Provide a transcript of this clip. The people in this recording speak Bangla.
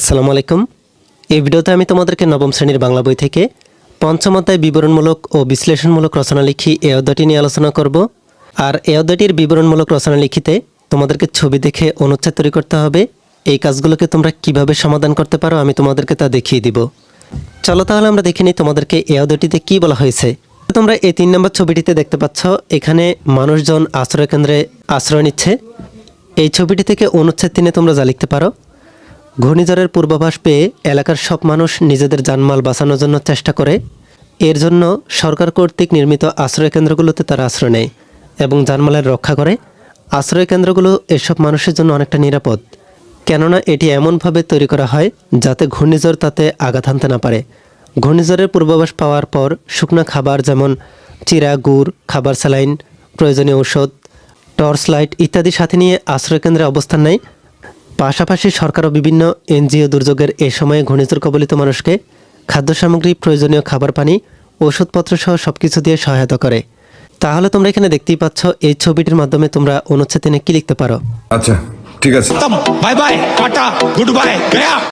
আসসালামু আলাইকুম। এই ভিডিওতে আমি তোমাদেরকে নবম শ্রেণীর বাংলা বই থেকে পঞ্চম অধ্যায় বিবরণমূলক ও বিশ্লেষণমূলক রচনা লিখি এই অধ্যায়টি নিয়ে আলোচনা করব। আর এই অধ্যায়টির বিবরণমূলক রচনা লিখিতে তোমাদেরকে ছবি দেখে অনুচ্ছেদ তৈরি করতে হবে। এই কাজগুলোকে তোমরা কিভাবে সমাধান করতে পারো আমি তোমাদেরকে তা দেখিয়ে দিব। চলো তাহলে আমরা দেখে নিই তোমাদেরকে এই অধ্যায়টিতে কী বলা হয়েছে। তোমরা এই 3 নম্বর ছবিটিতে দেখতে পাচ্ছ, এখানে মানুষজন আশ্রয়কেন্দ্রে আশ্রয় নিচ্ছে। এই ছবিটি থেকে অনুচ্ছেদ 3 তোমরা যা লিখতে পারো, ঘূর্ণিঝড়ের পূর্বাভাস পেয়ে এলাকার সব মানুষ নিজেদের জানমাল বাঁচানোর জন্য চেষ্টা করে। এর জন্য সরকার কর্তৃক নির্মিত আশ্রয়কেন্দ্রগুলোতে তারা আশ্রয় নেয় এবং জানমালের রক্ষা করে। আশ্রয়কেন্দ্রগুলো এসব মানুষের জন্য অনেকটা নিরাপদ, কেননা এটি এমনভাবে তৈরি করা হয় যাতে ঘূর্ণিঝড় তাতে আঘাত হানতে না পারে। ঘূর্ণিঝড়ের পূর্বাভাস পাওয়ার পর শুকনো খাবার যেমন চিরা, গুড়, খাবার, স্যালাইন, প্রয়োজনীয় ঔষধ, টর্চ লাইট ইত্যাদি সাথে নিয়ে আশ্রয়কেন্দ্রে অবস্থান নেয়। পাশাপাশি সরকারও বিভিন্ন এনজিও দুর্যোগের এ সময়ে ঘূর্ণিঝড় কবলিত মানুষকে খাদ্য সামগ্রী, প্রয়োজনীয় খাবার, পানি, ওষুধপত্র সহ সব কিছু দিয়ে সহায়তা করে। তাহলে তোমরা এখানে দেখতেই পাচ্ছ, এই ছবিটির মাধ্যমে তোমরা অনুচ্ছেদ 3 কি লিখতে পারো। আচ্ছা, ঠিক আছে। Bye bye tata good bye गया।